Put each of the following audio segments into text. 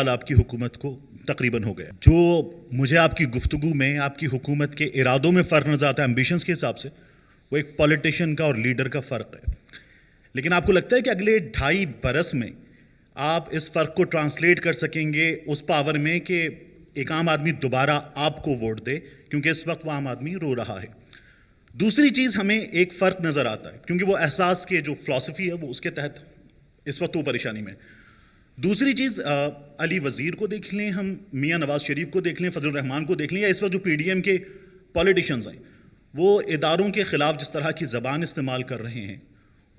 آپ کی حکومت کو تقریباً ہو گیا. جو مجھے آپ کی گفتگو میں آپ کی حکومت کے ارادوں میں فرق نظر آتا ہے ایمبیشنز کے حساب سے, وہ ایک پولیٹیشین کا اور لیڈر کا فرق ہے. لیکن آپ کو لگتا ہے کہ اگلے 2.5 برس میں آپ اس فرق کو ٹرانسلیٹ کر سکیں گے اس پاور میں کہ ایک عام آدمی دوبارہ آپ کو ووٹ دے, کیونکہ اس وقت وہ عام آدمی رو رہا ہے. دوسری چیز ہمیں ایک فرق نظر آتا ہے, کیونکہ وہ احساس کے جو فلسفی ہے وہ اس کے تحت اس وقت وہ پریشانی میں. دوسری چیز علی وزیر کو دیکھ لیں, ہم میاں نواز شریف کو دیکھ لیں, فضل الرحمان کو دیکھ لیں, یا اس وقت جو پی ڈی ایم کے پولیٹیشنز ہیں وہ اداروں کے خلاف جس طرح کی زبان استعمال کر رہے ہیں,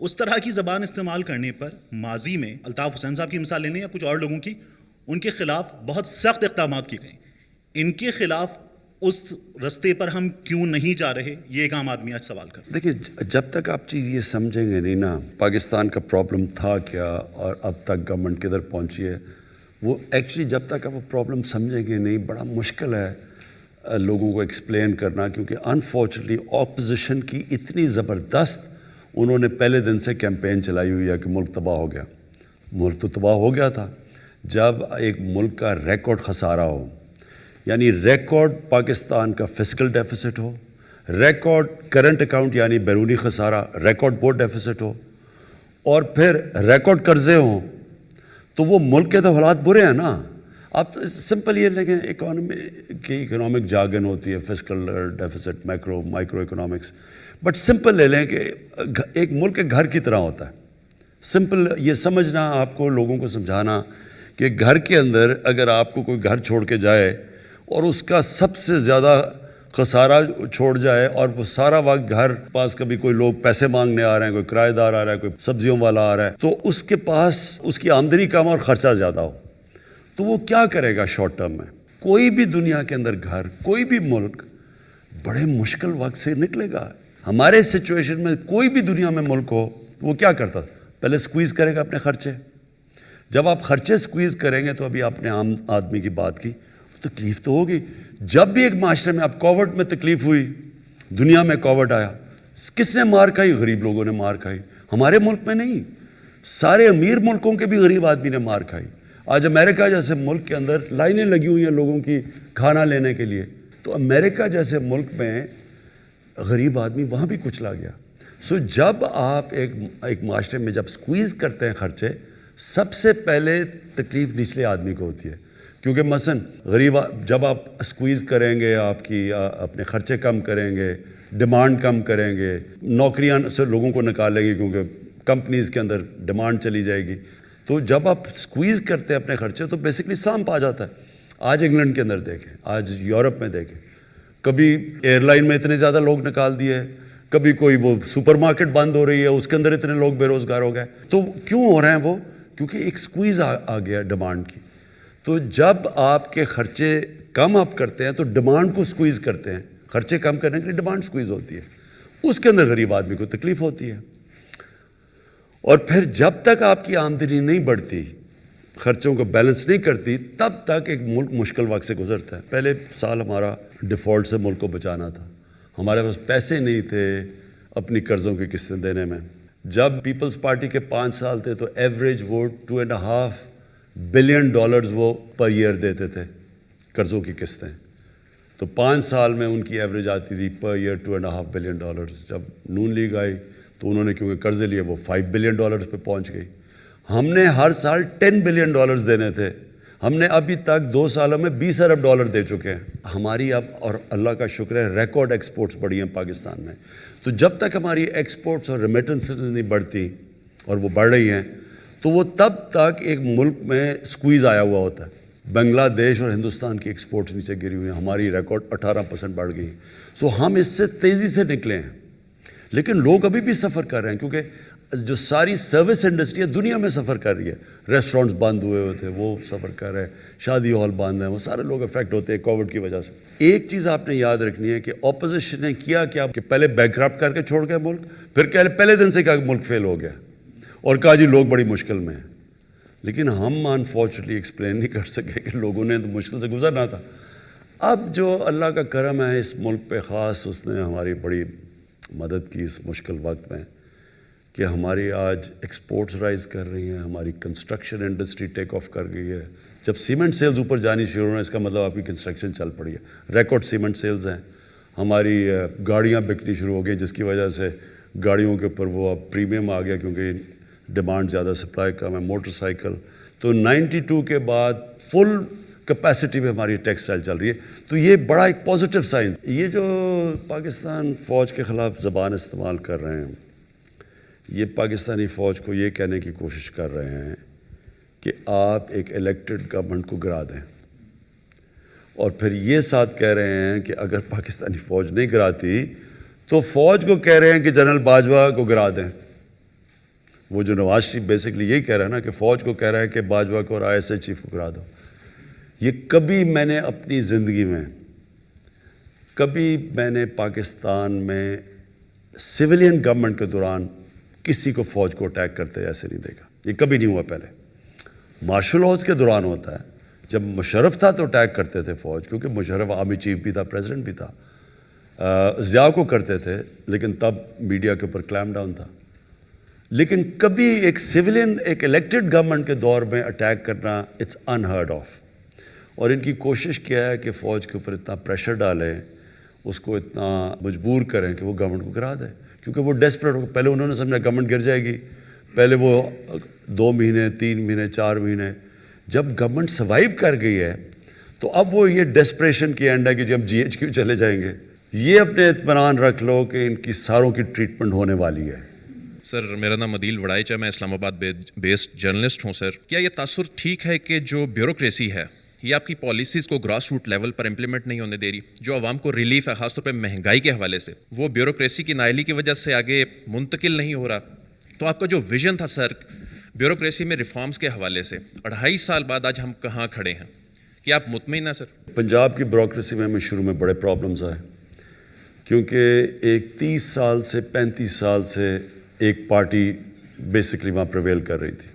اس طرح کی زبان استعمال کرنے پر ماضی میں الطاف حسین صاحب کی مثال لے لیں یا کچھ اور لوگوں کی, ان کے خلاف بہت سخت اقدامات کیے گئے. ان کے خلاف اس رستے پر ہم کیوں نہیں جا رہے, یہ ایک عام آدمی آج سوال کر. دیکھیے, جب تک آپ چیز یہ سمجھیں گے نہیں نا پاکستان کا پرابلم تھا کیا اور اب تک گورنمنٹ کدھر پہنچی ہے, وہ ایکچولی جب تک آپ وہ پرابلم سمجھیں گے نہیں, بڑا مشکل ہے لوگوں کو ایکسپلین کرنا. کیونکہ انفارچونیٹلی اپوزیشن کی اتنی زبردست انہوں نے پہلے دن سے کیمپین چلائی ہوئی ہے کہ ملک تباہ ہو گیا. ملک تو تباہ ہو گیا تھا جب ایک ملک کا ریکارڈ خسارہ ہو, یعنی ریکارڈ پاکستان کا فسکل ڈیفیسٹ ہو, ریکارڈ کرنٹ اکاؤنٹ یعنی بیرونی خسارہ, ریکارڈ بورڈ ڈیفیسٹ ہو, اور پھر ریکارڈ قرضے ہوں, تو وہ ملک کے تو حالات برے ہیں نا. آپ سمپل یہ لیکن اکانومی کی اکنامک جاگن ہوتی ہے, fiscal deficits, micro economics, but simple لے لیں کہ ایک ملک کے گھر کی طرح ہوتا ہے. سمپل یہ سمجھنا, آپ کو لوگوں کو سمجھانا کہ گھر کے اندر اگر آپ کو کوئی گھر چھوڑ کے جائے اور اس کا سب سے زیادہ خسارہ چھوڑ جائے, اور وہ سارا وقت گھر پاس کبھی کوئی لوگ پیسے مانگنے آ رہے ہیں, کوئی کرایہ دار آ رہا ہے, کوئی سبزیوں والا آ رہا ہے, تو اس کے پاس اس کی آمدنی کم اور خرچہ زیادہ ہو, تو وہ کیا کرے گا شارٹ ٹرم میں؟ کوئی بھی دنیا کے اندر گھر, کوئی بھی ملک بڑے مشکل وقت سے نکلے گا. ہمارے سچویشن میں کوئی بھی دنیا میں ملک ہو, وہ کیا کرتا تھا؟ پہلے سکویز کرے گا اپنے خرچے. جب آپ خرچے سکویز کریں گے تو ابھی آپ نے عام آدمی کی بات کی, تکلیف تو ہوگی. جب بھی ایک معاشرے میں, اب کووڈ میں تکلیف ہوئی, دنیا میں کووڈ آیا, کس نے مار کھائی؟ غریب لوگوں نے مار کھائی. ہمارے ملک میں نہیں, سارے امیر ملکوں کے بھی غریب آدمی نے مار کھائی. آج امریکہ جیسے ملک کے اندر لائنیں لگی ہوئی ہیں لوگوں کی کھانا لینے کے لیے, تو امریکہ جیسے ملک میں غریب آدمی وہاں بھی کچلا گیا. جب آپ ایک معاشرے میں جب سکویز کرتے ہیں خرچے, سب سے پہلے تکلیف نچلے آدمی کو ہوتی ہے. کیونکہ مثلا غریب جب آپ سکویز کریں گے, آپ کی اپنے خرچے کم کریں گے, ڈیمانڈ کم کریں گے, نوکریاں سے لوگوں کو نکالیں گے کیونکہ کمپنیز کے اندر ڈیمانڈ چلی جائے گی, تو جب آپ سکویز کرتے ہیں اپنے خرچے تو بیسکلی سانپ آ جاتا ہے. آج انگلینڈ کے اندر دیکھیں, آج یورپ میں دیکھیں, کبھی ایئر لائن میں اتنے زیادہ لوگ نکال دیے, کبھی کوئی وہ سپر مارکیٹ بند ہو رہی ہے اس کے اندر اتنے لوگ بے روزگار ہو گئے. تو کیوں ہو رہے ہیں وہ؟ کیونکہ ایک سکویز آ گیا ڈیمانڈ کی. تو جب آپ کے خرچے کم آپ کرتے ہیں تو ڈیمانڈ کو سکویز کرتے ہیں, خرچے کم کرنے کے لیے ڈیمانڈ سکویز ہوتی ہے, اس کے اندر غریب آدمی کو تکلیف ہوتی ہے. اور پھر جب تک آپ کی آمدنی نہیں بڑھتی, خرچوں کو بیلنس نہیں کرتی, تب تک ایک ملک مشکل وقت سے گزرتا ہے. پہلے سال ہمارا ڈیفالٹ سے ملک کو بچانا تھا, ہمارے پاس پیسے نہیں تھے اپنی قرضوں کی قسطیں دینے میں. جب پیپلز پارٹی کے 5 سال تھے تو ایوریج وہ $2.5 بلین وہ پر ایئر دیتے تھے قرضوں کی قسطیں. تو 5 سال میں ان کی ایوریج آتی تھی پر ایئر $2.5 بلین. جب نون لیگ آئی تو انہوں نے کیونکہ قرضے لیے وہ $5 بلین پہ پہنچ گئی. ہم نے ہر سال $10 بلین دینے تھے, ہم نے ابھی تک 2 سالوں میں $20 ارب دے چکے ہیں. ہماری اب, اور اللہ کا شکر ہے, ریکارڈ ایکسپورٹس بڑھی ہیں پاکستان میں. تو جب تک ہماری ایکسپورٹس اور ریمیٹنسز نہیں بڑھتی, اور وہ بڑھ رہی ہیں, تو وہ تب تک ایک ملک میں سکویز آیا ہوا ہوتا ہے. بنگلہ دیش اور ہندوستان کی ایکسپورٹس نیچے گری ہوئی ہیں, ہماری ریکارڈ 18% بڑھ گئی. ہم اس سے تیزی سے نکلے ہیں, لیکن لوگ ابھی بھی سفر کر رہے ہیں, کیونکہ جو ساری سروس انڈسٹری ہے دنیا میں سفر کر رہی ہے. ریسٹورنٹس بند ہوئے ہوئے تھے, وہ سفر کر رہے ہیں, شادی ہال بند ہیں, وہ سارے لوگ افیکٹ ہوتے ہیں کووڈ کی وجہ سے. ایک چیز آپ نے یاد رکھنی ہے کہ اپوزیشن نے کیا کہ پہلے بینکرپٹ کر کے چھوڑ گئے ملک, پھر پہلے دن سے کہا کہ ملک فیل ہو گیا, اور کہا جی لوگ بڑی مشکل میں ہیں. لیکن ہم انفارچونیٹلی ایکسپلین نہیں کر سکے کہ لوگوں نے تو مشکل سے گزرنا تھا. اب جو اللہ کا کرم ہے اس ملک پہ خاص, اس نے ہماری بڑی مدد کی اس مشکل وقت میں, کہ ہماری آج ایکسپورٹس رائز کر رہی ہیں, ہماری کنسٹرکشن انڈسٹری ٹیک آف کر گئی ہے, جب سیمنٹ سیلز اوپر جانی شروع ہونا، اس کا مطلب آپ کی کنسٹرکشن چل پڑی ہے. ریکارڈ سیمنٹ سیلز ہیں. ہماری گاڑیاں بکنی شروع ہو گئی جس کی وجہ سے گاڑیوں کے اوپر وہ اب پریمیم آ گیا کیونکہ ڈیمانڈ زیادہ سپلائی کم ہے. موٹر سائیکل تو 92 کے بعد فل کیپیسٹی پہ ہماری ٹیکسٹائل چل رہی ہے. تو یہ بڑا ایک پازیٹیو سائن. یہ جو پاکستان فوج کے خلاف زبان استعمال کر رہے ہیں، یہ پاکستانی فوج کو یہ کہنے کی کوشش کر رہے ہیں کہ آپ ایک الیکٹڈ گورنمنٹ کو گرا دیں، اور پھر یہ ساتھ کہہ رہے ہیں کہ اگر پاکستانی فوج نہیں گراتی تو فوج کو کہہ رہے ہیں کہ جنرل باجوہ کو گرا دیں. وہ جو نواز شریف بیسکلی یہی کہہ رہا ہے نا کہ فوج کو کہہ رہا ہے کہ باجوہ کو اور ISI چیف کو گرا دو. یہ کبھی میں نے اپنی زندگی میں پاکستان میں سویلین گورنمنٹ کے دوران کسی کو فوج کو اٹیک کرتے ایسے نہیں دیکھا. یہ کبھی نہیں ہوا. پہلے مارشل لاز کے دوران ہوتا ہے. جب مشرف تھا تو اٹیک کرتے تھے فوج، کیونکہ مشرف آرمی چیف بھی تھا، پریزیڈنٹ بھی تھا. ضیاء کو کرتے تھے لیکن تب میڈیا کے اوپر کلیم ڈاؤن تھا. لیکن کبھی ایک سویلین ایک الیکٹڈ گورنمنٹ کے دور میں اٹیک کرنا اٹس انہرڈ آف. اور ان کی کوشش کیا ہے کہ فوج کے اوپر اتنا پریشر ڈالیں، اس کو اتنا مجبور کریں کہ وہ گورنمنٹ کو گرا دے، کیونکہ وہ ڈیسپریٹ ہو. پہلے انہوں نے سمجھا گورنمنٹ گر جائے گی، پہلے وہ 2 مہینے 3 مہینے 4 مہینے. جب گورنمنٹ سروائیو کر گئی ہے تو اب وہ یہ ڈیسپریشن کی اینڈ ہے کہ جب GHQ چلے جائیں گے. یہ اپنے اطمینان رکھ لو کہ ان کی ساروں کی ٹریٹمنٹ ہونے والی ہے. سر میرا نام عدیل وڑائچ ہے، میں اسلام آباد بیسڈ جرنلسٹ ہوں. سر کیا یہ تاثر ٹھیک ہے کہ جو بیوروکریسی ہے یہ آپ کی پالیسیز کو گراس روٹ لیول پر امپلیمنٹ نہیں ہونے دے رہی؟ جو عوام کو ریلیف ہے خاص طور پہ مہنگائی کے حوالے سے، وہ بیوروکریسی کی نااہلی کی وجہ سے آگے منتقل نہیں ہو رہا. تو آپ کا جو ویژن تھا سر بیوروکریسی میں ریفارمز کے حوالے سے، 2.5 سال بعد آج ہم کہاں کھڑے ہیں؟ کیا آپ مطمئن ہیں سر؟ پنجاب کی بیوروکریسی میں ہمیں شروع میں بڑے پرابلمز آئے، کیونکہ ایک 30 سال سے 35 سال سے ایک پارٹی بیسکلی وہاں پریویل کر رہی تھی.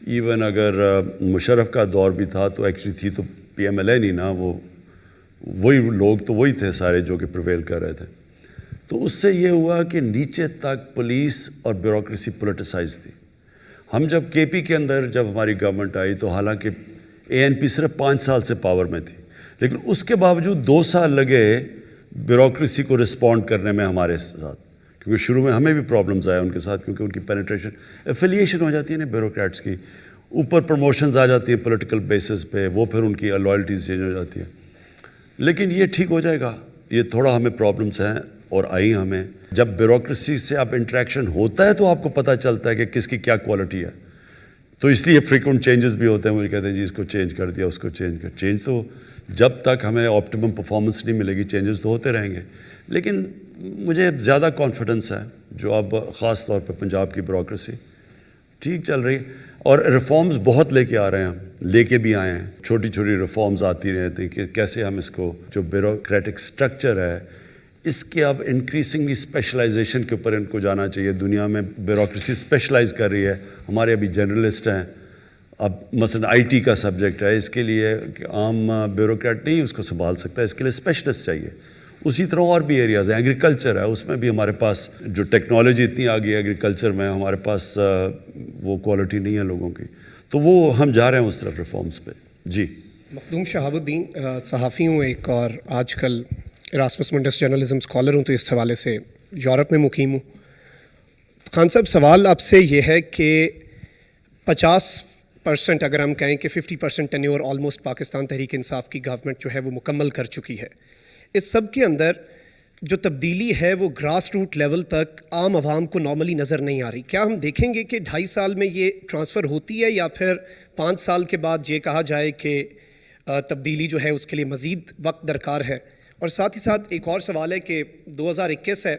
ایون اگر مشرف کا دور بھی تھا تو ایکچولی تھی تو PMLA نہیں نا، وہی لوگ تو وہی تھے سارے جو کہ پریویل کر رہے تھے. تو اس سے یہ ہوا کہ نیچے تک پولیس اور بیوروکریسی پولیٹیسائز تھی. ہم جب KP کے اندر جب ہماری گورنمنٹ آئی تو حالانکہ ANP صرف 5 سال سے پاور میں تھی، لیکن اس کے باوجود 2 سال لگے بیوروکریسی کو رسپونڈ کرنے میں ہمارے ساتھ، کیونکہ شروع میں ہمیں بھی پرابلمز آئے ان کے ساتھ، کیونکہ ان کی پینیٹریشن ایفیلیشن ہو جاتی ہے نا بیوروکریٹس کی، اوپر پروموشنز آ جاتی ہیں پولیٹیکل بیسس پہ، وہ پھر ان کی لائلٹیز چینج ہو جاتی ہے. لیکن یہ ٹھیک ہو جائے گا. یہ تھوڑا ہمیں پرابلمس ہیں اور آئی ہمیں. جب بیوروکریسی سے آپ انٹریکشن ہوتا ہے تو آپ کو پتہ چلتا ہے کہ کس کی کیا کوالٹی ہے. تو اس لیے فریکوینٹ چینجز بھی ہوتے ہیں. مجھے کہتے ہیں جی اس کو چینج کر دیا، اس کو چینج کر. چینج تو جب تک ہمیں آپٹیمم پرفارمنس نہیں ملے گی چینجز تو ہوتے رہیں گے. لیکن مجھے زیادہ کانفیڈنس ہے جو اب خاص طور پہ پنجاب کی بیوروکریسی ٹھیک چل رہی ہے، اور ریفارمز بہت لے کے آ رہے ہیں، لے کے بھی آئے ہیں. چھوٹی چھوٹی ریفارمز آتی رہتی کہ کیسے ہم اس کو جو بیوروکریٹک سٹرکچر ہے اس کے اب انکریزنگلی اسپیشلائزیشن کے اوپر ان کو جانا چاہیے. دنیا میں بیوروکریسی اسپیشلائز کر رہی ہے. ہمارے ابھی جرنلسٹ ہیں، اب مثلا IT کا سبجیکٹ ہے، اس کے لیے عام بیوروکریٹ نہیں اس کو سنبھال سکتا ہے، اس کے لیے اسپیشلسٹ چاہیے. اسی طرح اور بھی ایریاز ہیں. ایگریکلچر ہے، اس میں بھی ہمارے پاس جو ٹیکنالوجی اتنی آ گئی ہے ایگریکلچر میں، ہمارے پاس وہ کوالٹی نہیں ہے لوگوں کی. تو وہ ہم جا رہے ہیں اس طرف ریفارمز پہ. جی مخدوم شہاب الدین، صحافی ہوں ایک، اور آج کل ایراسمس منڈس جرنلزم اسکالر ہوں، تو اس حوالے سے یورپ میں مقیم ہوں. خان صاحب سوال آپ سے یہ ہے کہ 50% اگر ہم کہیں کہ 50% ٹینیور آلموسٹ پاکستان تحریک انصاف کی گورنمنٹ جو ہے وہ مکمل کر چکی ہے. اس سب کے اندر جو تبدیلی ہے وہ گراس روٹ لیول تک عام عوام کو نارملی نظر نہیں آ رہی. کیا ہم دیکھیں گے کہ 2.5 سال میں یہ ٹرانسفر ہوتی ہے، یا پھر 5 سال کے بعد یہ کہا جائے کہ تبدیلی جو ہے اس کے لیے مزید وقت درکار ہے؟ اور ساتھ ہی ساتھ ایک اور سوال ہے کہ 2021 ہے،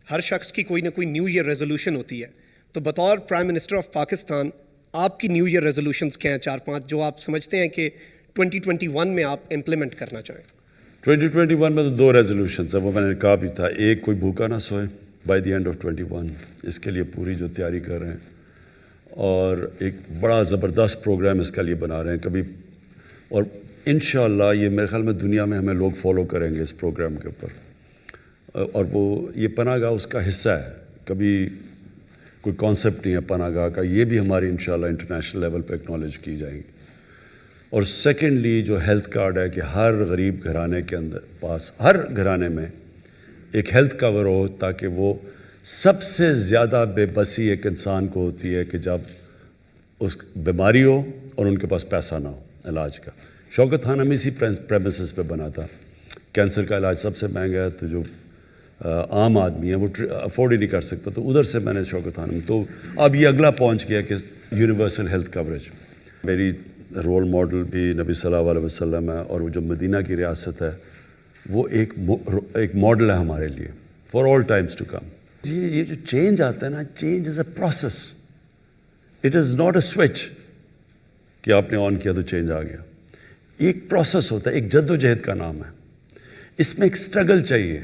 ہر شخص کی کوئی نہ کوئی نیو ایئر ریزولوشن ہوتی ہے. تو بطور پرائم منسٹر آف پاکستان آپ کی نیو ایئر ریزولوشنز کیا ہیں 4-5 جو آپ سمجھتے ہیں کہ 2021 میں آپ امپلیمنٹ کرنا چاہیں؟ 2021 میں تو 2 ریزولوشنز ہیں، وہ میں نے کہا بھی تھا. ایک کوئی بھوکا نہ سوئے بائی دی اینڈ آف 21، اس کے لیے پوری جو تیاری کر رہے ہیں، اور ایک بڑا زبردست پروگرام اس کے لیے بنا رہے ہیں کبھی. اور انشاءاللہ یہ میرے خیال میں دنیا میں ہمیں لوگ فالو کریں گے اس پروگرام کے اوپر. اور وہ یہ پناہ گاہ اس کا حصہ ہے، کبھی کوئی کانسیپٹ نہیں ہے پناہ گاہ کا. یہ بھی ہماری انشاءاللہ انٹرنیشنل لیول پہ ایکنالج کی جائیں گی. اور سیکنڈلی جو ہیلتھ کارڈ ہے کہ ہر غریب گھرانے کے اندر پاس ہر گھرانے میں ایک ہیلتھ کور ہو، تاکہ وہ سب سے زیادہ بے بسی ایک انسان کو ہوتی ہے کہ جب اس بیماری ہو اور ان کے پاس پیسہ نہ ہو علاج کا۔ شوکت خانم اسی پریمیسز پہ بنا تھا۔ کینسر کا علاج سب سے مہنگا ہے، تو جو عام آدمی ہے وہ افورڈ ہی نہیں کر سکتا، تو ادھر سے میں نے شوکت خانم، تو اب یہ اگلا پہنچ گیا کہ یونیورسل ہیلتھ کوریج۔ میری رول ماڈل بھی نبی صلی اللہ علیہ وسلم ہے، اور وہ جو مدینہ کی ریاست ہے وہ ایک ماڈل ہے ہمارے لیے for all times to come. یہ جو چینج آتا ہے نا، change is a process, it is not a switch کہ آپ نے آن کیا تو چینج آ گیا۔ ایک پروسیس ہوتا ہے، ایک جد و جہد کا نام ہے، اس میں ایک اسٹرگل چاہیے۔